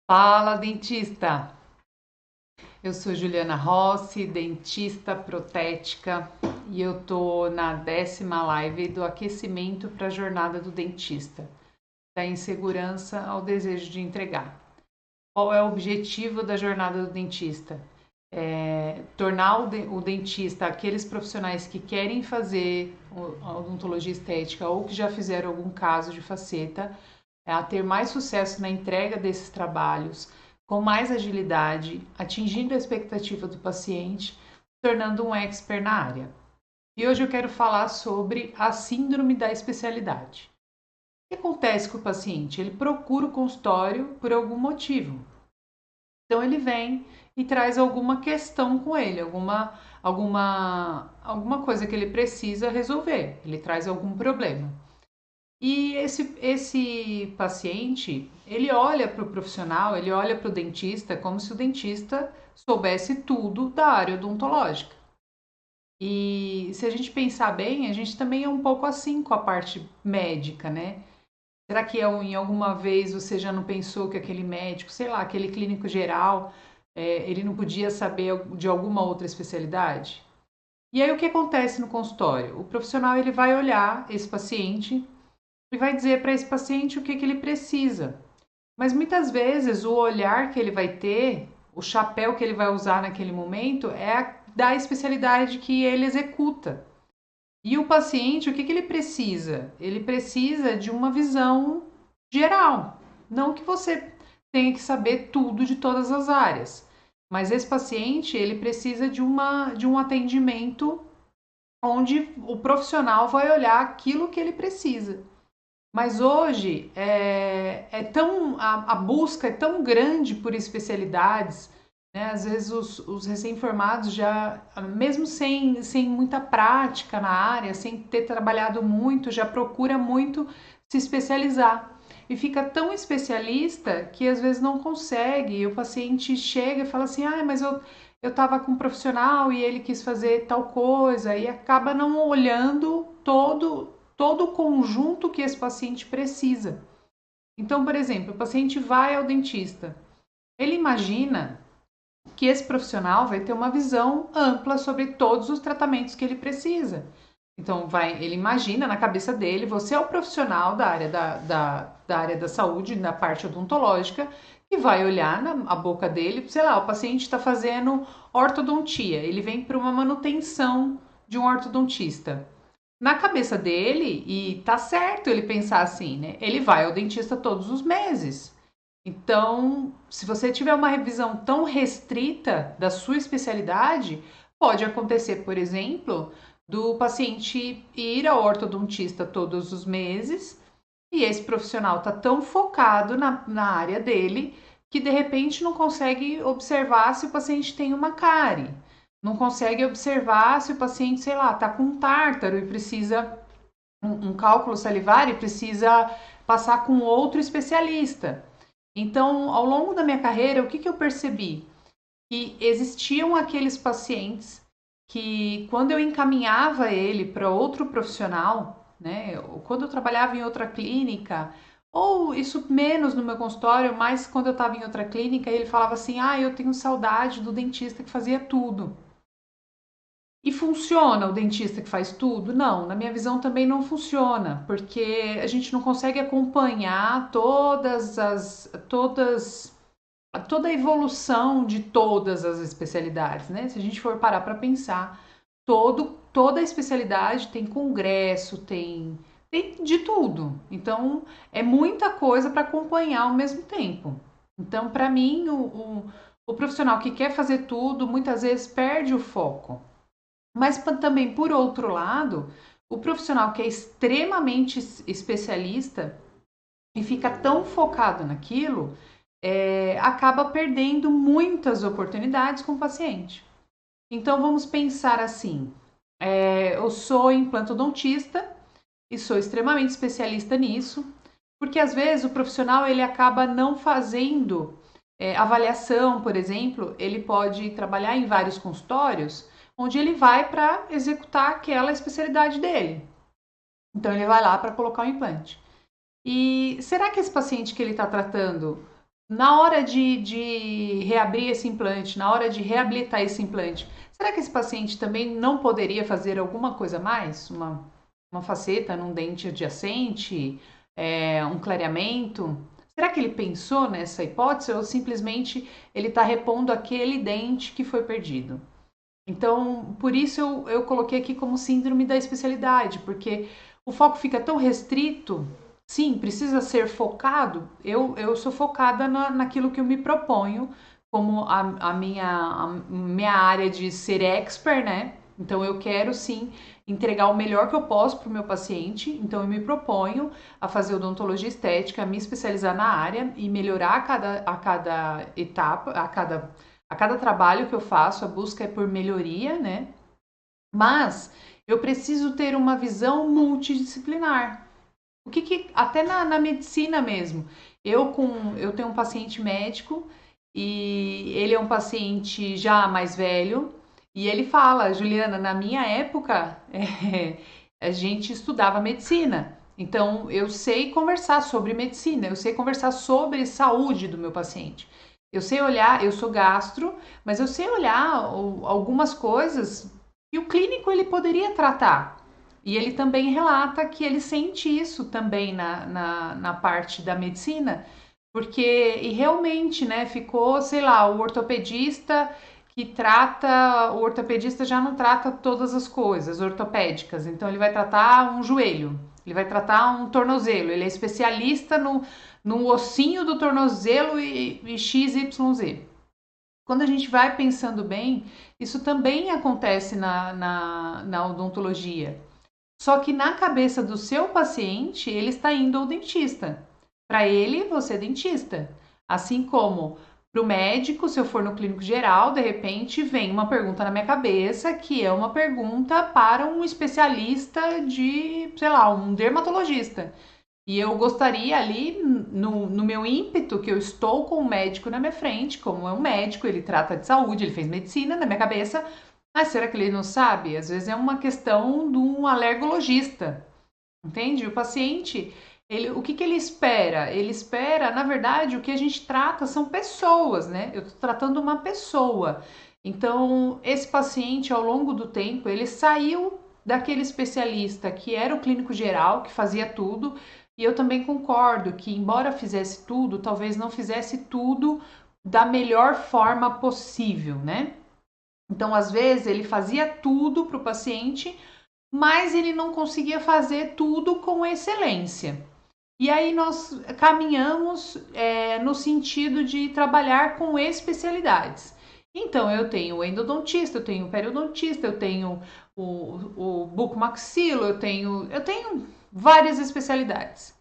Fala, dentista! Eu sou Juliana Rossi, dentista protética, e eu tô na 10ª live do aquecimento para a jornada do dentista, da insegurança ao desejo de entregar. Qual é o objetivo da jornada do dentista? Tornar o dentista, aqueles profissionais que querem fazer a odontologia estética ou que já fizeram algum caso de faceta, a ter mais sucesso na entrega desses trabalhos, com mais agilidade, atingindo a expectativa do paciente, tornando um expert na área. E hoje eu quero falar sobre a síndrome da especialidade. O que acontece com o paciente? Ele procura o consultório por algum motivo. Então ele vem e traz alguma questão com ele, alguma coisa que ele precisa resolver. Ele traz algum problema. E esse paciente, ele olha para o profissional, ele olha para o dentista como se o dentista soubesse tudo da área odontológica. E se a gente pensar bem, a gente também é um pouco assim com a parte médica, né? Será que em alguma vez você já não pensou que aquele médico, sei lá, aquele clínico geral, ele não podia saber de alguma outra especialidade? E aí o que acontece no consultório? O profissional ele vai olhar esse paciente e vai dizer para esse paciente o que ele precisa. Mas muitas vezes o olhar que ele vai ter, o chapéu que ele vai usar naquele momento é da especialidade que ele executa. E o paciente, o que ele precisa? Ele precisa de uma visão geral. Não que você tenha que saber tudo de todas as áreas. Mas esse paciente, ele precisa de um atendimento onde o profissional vai olhar aquilo que ele precisa. Mas hoje a busca é tão grande por especialidades, né? Às vezes os recém-formados já, mesmo sem muita prática na área, sem ter trabalhado muito, já procura muito se especializar. E fica tão especialista que às vezes não consegue. E o paciente chega e fala assim: mas eu estava com um profissional e ele quis fazer tal coisa, e acaba não olhando todo o conjunto que esse paciente precisa. Então, por exemplo, o paciente vai ao dentista, ele imagina que esse profissional vai ter uma visão ampla sobre todos os tratamentos que ele precisa. Então, ele imagina na cabeça dele, você é o profissional da área da área da saúde, na parte odontológica, e vai olhar na boca dele, sei lá, o paciente está fazendo ortodontia, ele vem para uma manutenção de um ortodontista. Na cabeça dele, e tá certo ele pensar assim, né? Ele vai ao dentista todos os meses. Então, se você tiver uma revisão tão restrita da sua especialidade, pode acontecer, por exemplo, do paciente ir ao ortodontista todos os meses e esse profissional tá tão focado na área dele que de repente não consegue observar se o paciente tem uma cárie, não consegue observar se o paciente, sei lá, tá com um tártaro e precisa um cálculo salivar e precisa passar com outro especialista. Então, ao longo da minha carreira, o que eu percebi? Que existiam aqueles pacientes que, quando eu encaminhava ele para outro profissional, né, ou quando eu trabalhava em outra clínica, ou isso menos no meu consultório, mas quando eu estava em outra clínica, ele falava assim: eu tenho saudade do dentista que fazia tudo. E funciona o dentista que faz tudo? Não, na minha visão também não funciona, porque a gente não consegue acompanhar toda a evolução de todas as especialidades, né? Se a gente for parar para pensar, toda a especialidade tem congresso, tem de tudo. Então, é muita coisa para acompanhar ao mesmo tempo. Então, para mim, o profissional que quer fazer tudo, muitas vezes perde o foco. Mas também, por outro lado, o profissional que é extremamente especialista e fica tão focado naquilo, acaba perdendo muitas oportunidades com o paciente. Então, vamos pensar assim: eu sou implantodontista e sou extremamente especialista nisso, porque às vezes o profissional ele acaba não fazendo avaliação, por exemplo, ele pode trabalhar em vários consultórios, onde ele vai para executar aquela especialidade dele. Então ele vai lá para colocar o implante. E será que esse paciente que ele está tratando na hora de reabrir esse implante, na hora de reabilitar esse implante, será que esse paciente também não poderia fazer alguma coisa a mais? Uma faceta num dente adjacente, um clareamento? Será que ele pensou nessa hipótese ou simplesmente ele está repondo aquele dente que foi perdido? Então, por isso eu coloquei aqui como síndrome da especialidade, porque o foco fica tão restrito. Sim, precisa ser focado. Eu sou focada naquilo que eu me proponho, como a minha área de ser expert, né? Então, eu quero sim entregar o melhor que eu posso para o meu paciente. Então, eu me proponho a fazer odontologia estética, a me especializar na área e melhorar a cada etapa, a cada trabalho que eu faço, a busca é por melhoria, né? Mas eu preciso ter uma visão multidisciplinar. Até na medicina mesmo, eu tenho um paciente médico e ele é um paciente já mais velho e ele fala, Juliana, na minha época a gente estudava medicina. Então eu sei conversar sobre medicina, eu sei conversar sobre saúde do meu paciente. Eu sei olhar, eu sou gastro, mas eu sei olhar algumas coisas que o clínico ele poderia tratar. E ele também relata que ele sente isso também na parte da medicina, porque e realmente, né, ficou, sei lá, o ortopedista já não trata todas as coisas ortopédicas, então ele vai tratar um joelho, ele vai tratar um tornozelo, ele é especialista no ossinho do tornozelo e XYZ. Quando a gente vai pensando bem, isso também acontece na odontologia. Só que na cabeça do seu paciente, ele está indo ao dentista. Para ele, você é dentista. Assim como para o médico, se eu for no clínico geral, de repente vem uma pergunta na minha cabeça que é uma pergunta para um especialista de, sei lá, um dermatologista. E eu gostaria ali, no meu ímpeto, que eu estou com um médico na minha frente, como é um médico, ele trata de saúde, ele fez medicina, na minha cabeça, será que ele não sabe? Às vezes é uma questão de um alergologista, entende? O paciente, o que ele espera? Ele espera, na verdade, o que a gente trata são pessoas, né? Eu estou tratando uma pessoa. Então, esse paciente, ao longo do tempo, ele saiu daquele especialista que era o clínico geral, que fazia tudo, e eu também concordo que, embora fizesse tudo, talvez não fizesse tudo da melhor forma possível, né? Então, às vezes, ele fazia tudo para o paciente, mas ele não conseguia fazer tudo com excelência. E aí nós caminhamos no sentido de trabalhar com especialidades. Então, eu tenho o endodontista, eu tenho o periodontista, eu tenho o bucomaxilo, eu tenho várias especialidades.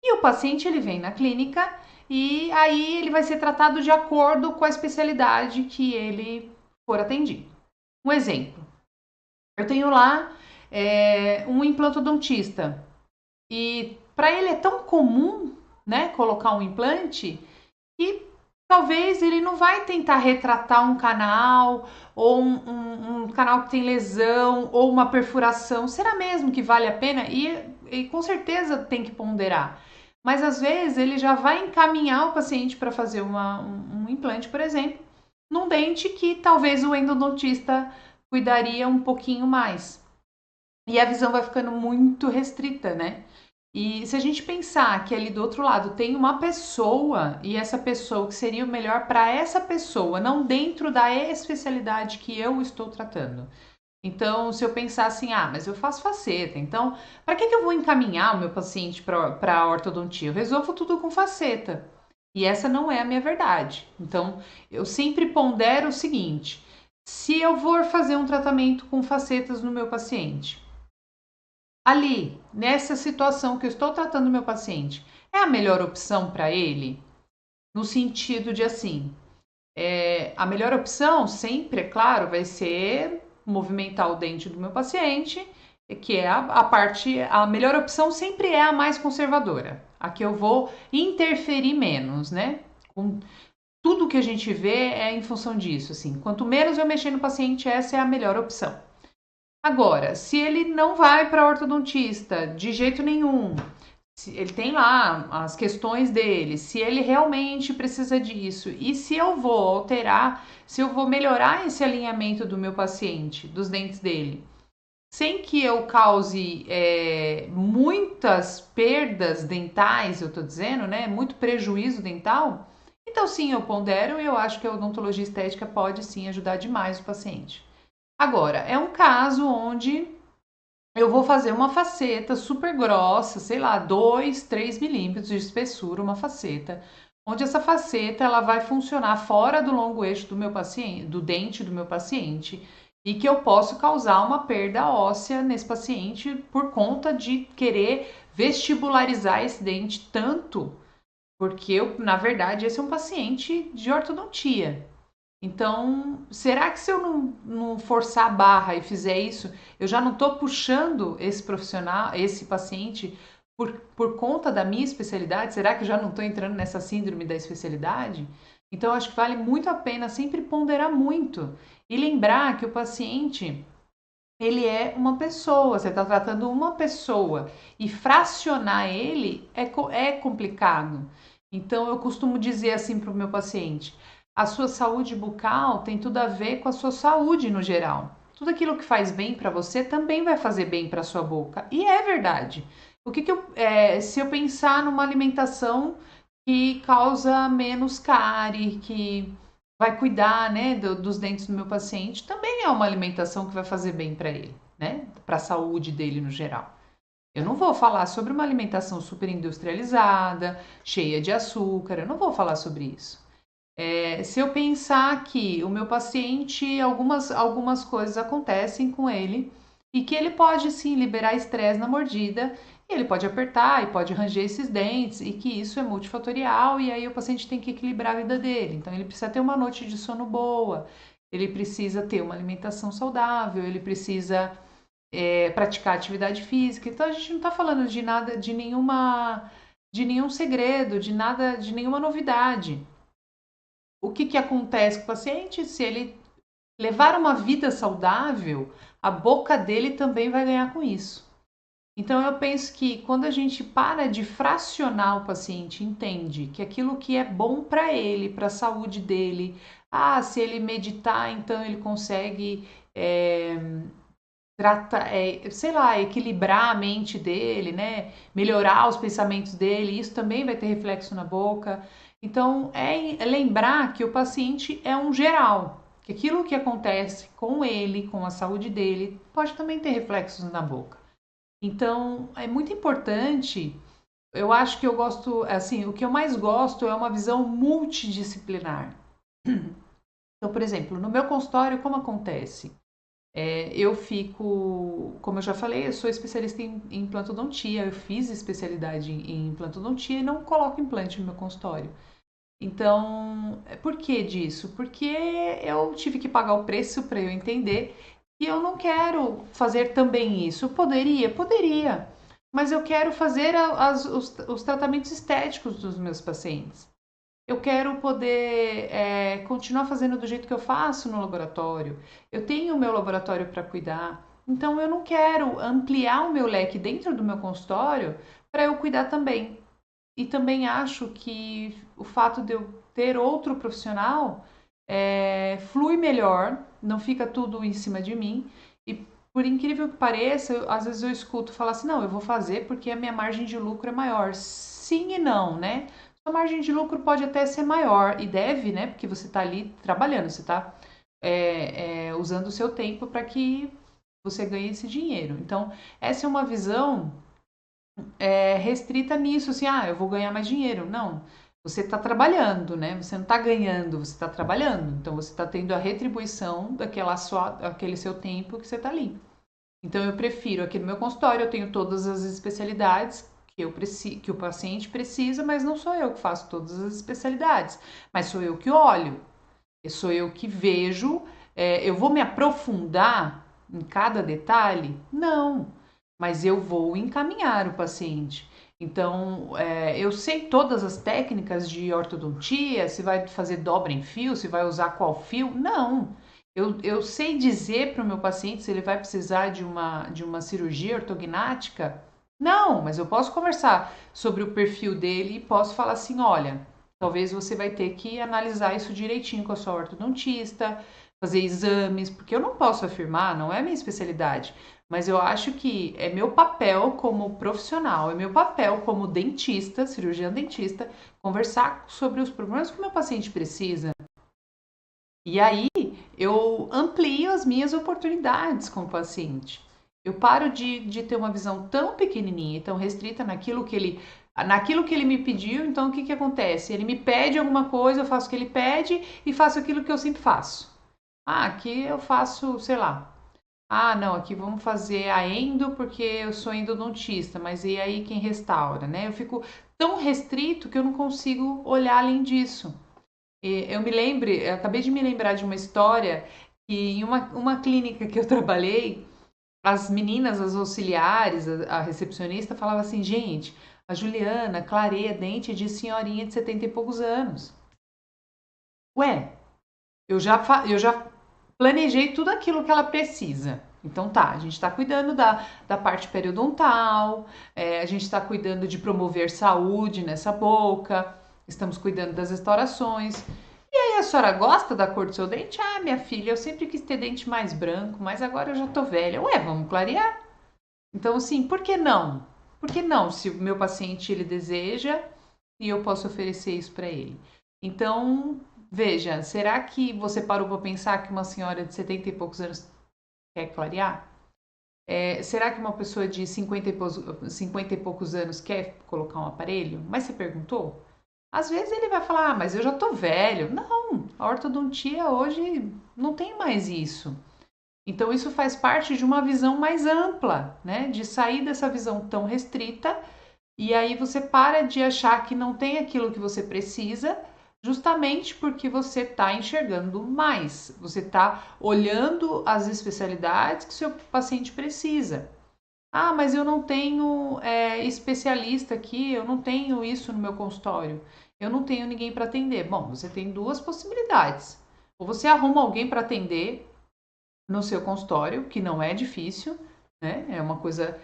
E o paciente ele vem na clínica e aí ele vai ser tratado de acordo com a especialidade que ele for atendido. Um exemplo, eu tenho lá um implantodontista e para ele é tão comum, né, colocar um implante que talvez ele não vai tentar retratar um canal ou um canal que tem lesão ou uma perfuração. Será mesmo que vale a pena? E com certeza tem que ponderar. Mas às vezes ele já vai encaminhar o paciente para fazer um implante, por exemplo, num dente que talvez o endodontista cuidaria um pouquinho mais. E a visão vai ficando muito restrita, né? E se a gente pensar que ali do outro lado tem uma pessoa e essa pessoa que seria o melhor para essa pessoa, não dentro da especialidade que eu estou tratando. Então, se eu pensar assim, mas eu faço faceta, então para que eu vou encaminhar o meu paciente para a ortodontia? Eu resolvo tudo com faceta. E essa não é a minha verdade. Então, eu sempre pondero o seguinte: se eu for fazer um tratamento com facetas no meu paciente, ali, nessa situação que eu estou tratando meu paciente, é a melhor opção para ele? No sentido de assim, a melhor opção sempre, é claro, vai ser movimentar o dente do meu paciente, que é a melhor opção sempre é a mais conservadora, a que eu vou interferir menos, né? Com tudo que a gente vê é em função disso, assim, quanto menos eu mexer no paciente, essa é a melhor opção. Agora, se ele não vai para ortodontista de jeito nenhum, ele tem lá as questões dele, se ele realmente precisa disso e se eu vou alterar, se eu vou melhorar esse alinhamento do meu paciente, dos dentes dele, sem que eu cause muitas perdas dentais, eu tô dizendo, né? Muito prejuízo dental. Então, sim, eu pondero e eu acho que a odontologia estética pode sim ajudar demais o paciente. Agora, é um caso onde eu vou fazer uma faceta super grossa, sei lá, 2, 3 milímetros de espessura, uma faceta, onde essa faceta ela vai funcionar fora do longo eixo do meu paciente, do dente do meu paciente, e que eu posso causar uma perda óssea nesse paciente por conta de querer vestibularizar esse dente tanto, porque eu, na verdade, esse é um paciente de ortodontia. Então, será que se eu não forçar a barra e fizer isso, eu já não estou puxando esse profissional, esse paciente, por conta da minha especialidade? Será que eu já não estou entrando nessa síndrome da especialidade? Então, acho que vale muito a pena sempre ponderar muito e lembrar que o paciente, ele é uma pessoa, você está tratando uma pessoa e fracionar ele é complicado. Então, eu costumo dizer assim para o meu paciente: a sua saúde bucal tem tudo a ver com a sua saúde no geral. Tudo aquilo que faz bem para você também vai fazer bem para sua boca. E é verdade. Se eu pensar numa alimentação que causa menos cárie, que vai cuidar, né, dos dentes do meu paciente, também é uma alimentação que vai fazer bem para ele, né, para a saúde dele no geral. Eu não vou falar sobre uma alimentação super industrializada, cheia de açúcar, eu não vou falar sobre isso. Se eu pensar que o meu paciente, algumas coisas acontecem com ele e que ele pode sim liberar estresse na mordida, e ele pode apertar e pode ranger esses dentes, e que isso é multifatorial, e aí o paciente tem que equilibrar a vida dele. Então ele precisa ter uma noite de sono boa, ele precisa ter uma alimentação saudável, ele precisa praticar atividade física. Então a gente não está falando de nada, de nenhum segredo, de nada, de nenhuma novidade. O que acontece com o paciente? Se ele levar uma vida saudável, a boca dele também vai ganhar com isso. Então eu penso que quando a gente para de fracionar o paciente, entende que aquilo que é bom para ele, para a saúde dele, se ele meditar, então ele consegue sei lá, equilibrar a mente dele, né? Melhorar os pensamentos dele, isso também vai ter reflexo na boca. Então, é lembrar que o paciente é um geral, que aquilo que acontece com ele, com a saúde dele, pode também ter reflexos na boca. Então, é muito importante. Eu acho que eu gosto, assim, o que eu mais gosto é uma visão multidisciplinar. Então, por exemplo, no meu consultório, como acontece? Eu fico, como eu já falei, eu sou especialista em implantodontia, eu fiz especialidade em implantodontia e não coloco implante no meu consultório. Então, por que disso? Porque eu tive que pagar o preço para eu entender e eu não quero fazer também isso. Poderia, mas eu quero fazer os tratamentos estéticos dos meus pacientes. Eu quero poder continuar fazendo do jeito que eu faço no laboratório. Eu tenho o meu laboratório para cuidar. Então, eu não quero ampliar o meu leque dentro do meu consultório para eu cuidar também. E também acho que o fato de eu ter outro profissional flui melhor, não fica tudo em cima de mim. E por incrível que pareça, às vezes eu escuto falar assim: não, eu vou fazer porque a minha margem de lucro é maior. Sim e não, né? A margem de lucro pode até ser maior e deve, né? Porque você está ali trabalhando, você está usando o seu tempo para que você ganhe esse dinheiro. Então, essa é uma visão restrita nisso, assim, eu vou ganhar mais dinheiro. Não, você está trabalhando, né? Você não está ganhando, você está trabalhando. Então, você está tendo a retribuição daquele seu tempo que você está ali. Então, eu prefiro, aqui no meu consultório, eu tenho todas as especialidades que o paciente precisa, mas não sou eu que faço todas as especialidades, mas sou eu que olho, sou eu que vejo, eu vou me aprofundar em cada detalhe? Não, mas eu vou encaminhar o paciente. Então, eu sei todas as técnicas de ortodontia, se vai fazer dobra em fio, se vai usar qual fio? Não. Eu sei dizer para o meu paciente se ele vai precisar de uma cirurgia ortognática Não, mas eu posso conversar sobre o perfil dele e posso falar assim, olha, talvez você vai ter que analisar isso direitinho com a sua ortodontista, fazer exames, porque eu não posso afirmar, não é minha especialidade, mas eu acho que é meu papel como profissional, é meu papel como dentista, cirurgião dentista, conversar sobre os problemas que o meu paciente precisa. E aí eu amplio as minhas oportunidades com o paciente. Eu paro de ter uma visão tão pequenininha e tão restrita naquilo que ele me pediu. Então, o que que acontece? Ele me pede alguma coisa, eu faço o que ele pede e faço aquilo que eu sempre faço. Ah, aqui eu faço, sei lá. Ah, não, aqui vamos fazer a endo porque eu sou endodontista, mas e aí quem restaura, né? Eu fico tão restrito que eu não consigo olhar além disso. Eu acabei de me lembrar de uma história que em uma clínica que eu trabalhei, as meninas, as auxiliares, a recepcionista falava assim, gente, a Juliana clareia dente de senhorinha de 70 e poucos anos. Ué, eu já planejei tudo aquilo que ela precisa. Então tá, a gente está cuidando da parte periodontal, a gente está cuidando de promover saúde nessa boca, estamos cuidando das restaurações. E aí a senhora gosta da cor do seu dente? Ah, minha filha, eu sempre quis ter dente mais branco, mas agora eu já tô velha. Ué, vamos clarear? Então, assim, por que não? Por que não, se o meu paciente ele deseja e eu posso oferecer isso para ele? Então, veja, será que você parou para pensar que uma senhora de 70 e poucos anos quer clarear? Será que uma pessoa de 50 e poucos anos quer colocar um aparelho? Mas você perguntou? Às vezes ele vai falar, ah, mas eu já tô velho. Não, a ortodontia hoje não tem mais isso. Então, isso faz parte de uma visão mais ampla, né? De sair dessa visão tão restrita e aí você para de achar que não tem aquilo que você precisa, justamente porque você está enxergando mais, você está olhando as especialidades que o seu paciente precisa. Ah, mas eu não tenho especialista aqui, eu não tenho isso no meu consultório, eu não tenho ninguém para atender. Bom, você tem duas possibilidades. Ou você arruma alguém para atender no seu consultório, que não é difícil, né? É uma coisa.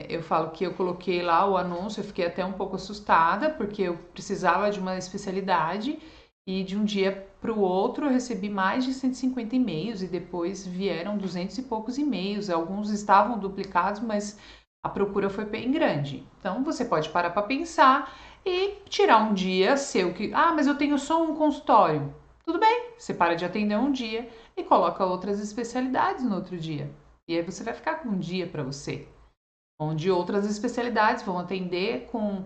Eu falo que eu coloquei lá o anúncio, eu fiquei até um pouco assustada, porque eu precisava de uma especialidade e de um dia para o outro eu recebi mais de 150 e-mails e depois vieram 200 e poucos e-mails. Alguns estavam duplicados, mas a procura foi bem grande. Então você pode parar para pensar e tirar um dia seu que, ah, mas eu tenho só um consultório. Tudo bem, você para de atender um dia e coloca outras especialidades no outro dia. E aí você vai ficar com um dia para você, onde outras especialidades vão atender com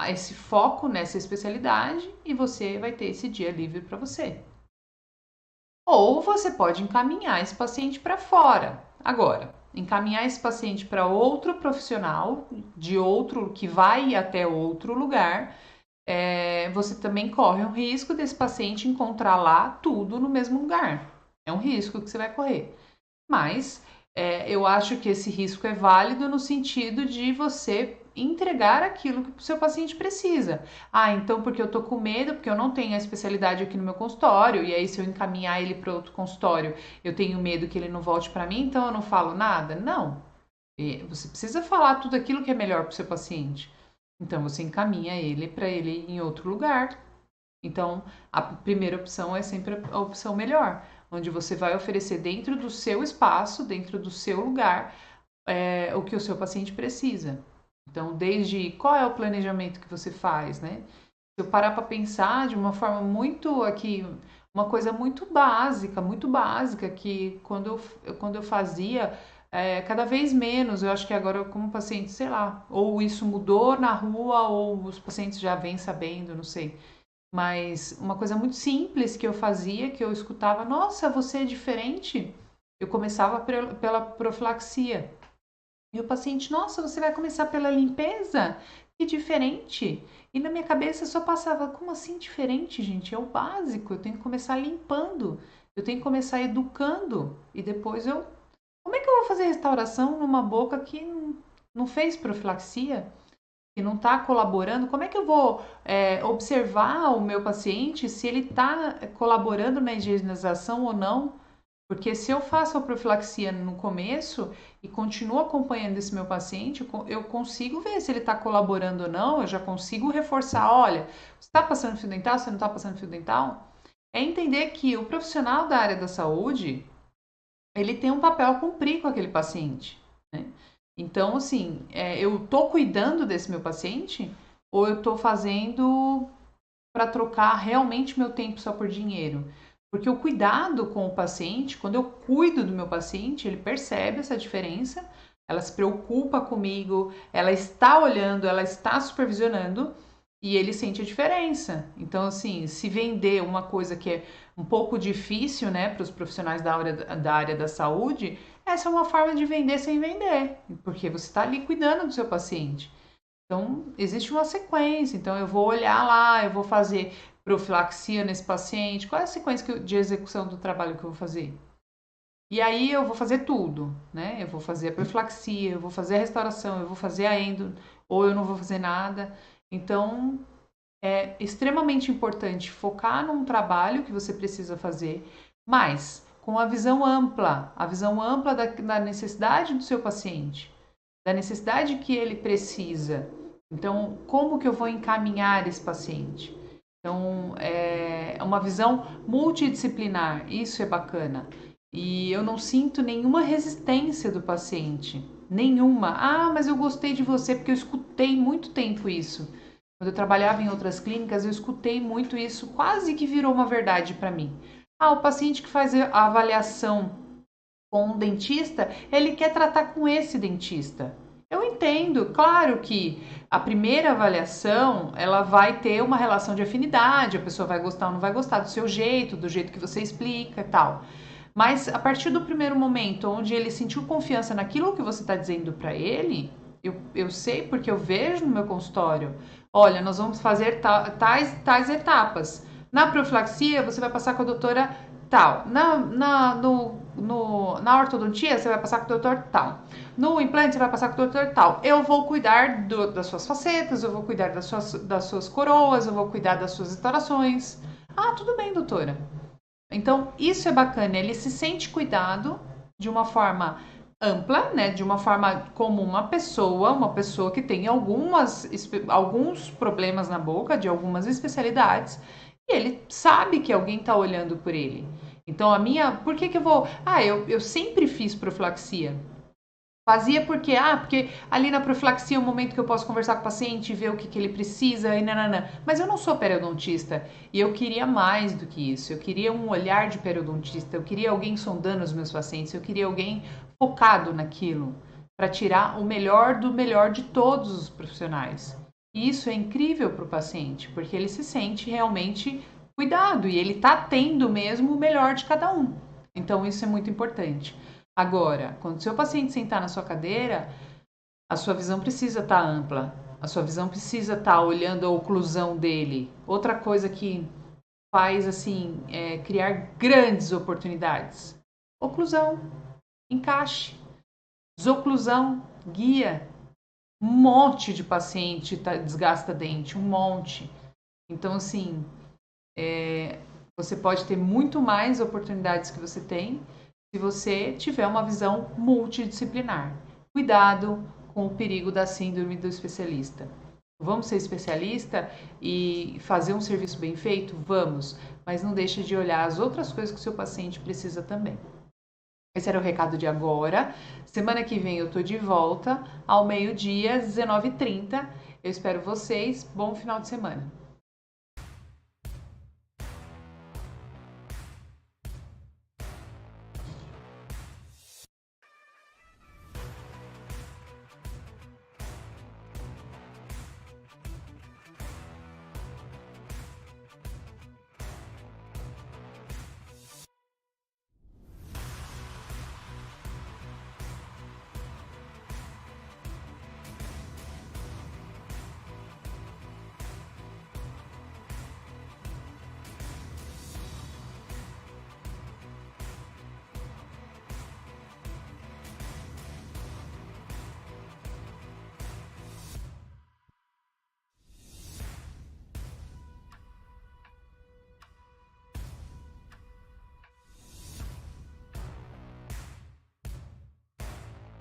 esse foco nessa especialidade e você vai ter esse dia livre para você. Ou você pode encaminhar esse paciente para fora. Agora, encaminhar esse paciente para outro profissional de outro que vai até outro lugar, você também corre um risco desse paciente encontrar lá tudo no mesmo lugar. É um risco que você vai correr. Mas eu acho que esse risco é válido no sentido de você entregar aquilo que o seu paciente precisa. Ah, então porque eu tô com medo, porque eu não tenho a especialidade aqui no meu consultório, e aí se eu encaminhar ele para outro consultório, eu tenho medo que ele não volte para mim, então eu não falo nada? Não. Você precisa falar tudo aquilo que é melhor para o seu paciente. Então você encaminha ele para ele em outro lugar. Então, a primeira opção é sempre a opção melhor, onde você vai oferecer dentro do seu espaço, dentro do seu lugar, o que o seu paciente precisa. Então, desde qual é o planejamento que você faz, né? Se eu parar para pensar de uma forma muito aqui, uma coisa muito básica, que quando eu fazia, cada vez menos, eu acho que agora como paciente, sei lá, ou isso mudou na rua, ou os pacientes já vêm sabendo, não sei. Mas uma coisa muito simples que eu fazia, que eu escutava, nossa, você é diferente. Eu começava pela profilaxia. E o paciente, nossa, você vai começar pela limpeza? Que diferente. E na minha cabeça só passava, como assim diferente, gente? É o básico, eu tenho que começar limpando, eu tenho que começar educando. E depois eu. Como é que eu vou fazer restauração numa boca que não fez profilaxia? Que não está colaborando, como é que eu vou observar o meu paciente se ele está colaborando na higienização ou não? Porque se eu faço a profilaxia no começo e continuo acompanhando esse meu paciente, eu consigo ver se ele está colaborando ou não, eu já consigo reforçar, olha, você está passando fio dental, você não está passando fio dental? É entender que o profissional da área da saúde, ele tem um papel a cumprir com aquele paciente, né? Então, assim, eu tô cuidando desse meu paciente ou eu tô fazendo para trocar realmente meu tempo só por dinheiro? Porque o cuidado com o paciente, quando eu cuido do meu paciente, ele percebe essa diferença, ela se preocupa comigo, ela está olhando, ela está supervisionando e ele sente a diferença. Então, assim, se vender uma coisa que é um pouco difícil, né, para os profissionais da área da saúde, essa é uma forma de vender sem vender, porque você está ali cuidando do seu paciente. Então, existe uma sequência. Então, eu vou olhar lá, eu vou fazer profilaxia nesse paciente. Qual é a sequência de execução do trabalho que eu vou fazer? E aí, eu vou fazer tudo, né? Eu vou fazer a profilaxia, eu vou fazer a restauração, eu vou fazer a endo, ou eu não vou fazer nada. Então, é extremamente importante focar num trabalho que você precisa fazer, mas com a visão ampla da necessidade do seu paciente, da necessidade que ele precisa. Então, como que eu vou encaminhar esse paciente? Então, é uma visão multidisciplinar, isso é bacana. E eu não sinto nenhuma resistência do paciente, nenhuma. Ah, mas eu gostei de você porque eu escutei muito tempo isso. Quando eu trabalhava em outras clínicas, eu escutei muito isso, quase que virou uma verdade para mim. Ah, o paciente que faz a avaliação com um dentista, ele quer tratar com esse dentista. Eu entendo, claro que a primeira avaliação, ela vai ter uma relação de afinidade, a pessoa vai gostar ou não vai gostar do seu jeito, do jeito que você explica e tal. Mas a partir do primeiro momento onde ele sentiu confiança naquilo que você está dizendo para ele, eu sei porque eu vejo no meu consultório. Olha, nós vamos fazer tais etapas. Na profilaxia, você vai passar com a doutora tal. Na ortodontia, você vai passar com o doutor tal. No implante, você vai passar com o doutor tal. Eu vou cuidar das suas facetas, eu vou cuidar das suas coroas, eu vou cuidar das suas instalações. Ah, tudo bem, doutora. Então, isso é bacana. Ele se sente cuidado de uma forma ampla, né? De uma forma como uma pessoa que tem alguns problemas na boca, de algumas especialidades, e ele sabe que alguém está olhando por ele. Então, por que eu vou... Ah, eu sempre fiz profilaxia. Fazia porque ali na profilaxia é um momento que eu posso conversar com o paciente, ver o que ele precisa e nananã. Mas eu não sou periodontista e eu queria mais do que isso. Eu queria um olhar de periodontista, eu queria alguém sondando os meus pacientes, eu queria alguém focado naquilo para tirar o melhor do melhor de todos os profissionais. E isso é incrível para o paciente, porque ele se sente realmente cuidado e ele está tendo mesmo o melhor de cada um. Então isso é muito importante. Agora, quando o seu paciente sentar na sua cadeira, a sua visão precisa estar ampla, a sua visão precisa estar olhando a oclusão dele. Outra coisa que faz assim é criar grandes oportunidades: oclusão, encaixe, desoclusão, guia. Um monte de paciente desgasta dente, um monte. Então, assim, você pode ter muito mais oportunidades que você tem se você tiver uma visão multidisciplinar. Cuidado com o perigo da síndrome do especialista. Vamos ser especialista e fazer um serviço bem feito? Vamos, mas não deixe de olhar as outras coisas que o seu paciente precisa também. Esse era o recado de agora. Semana que vem eu tô de volta ao meio-dia, às 19h30. Eu espero vocês. Bom final de semana.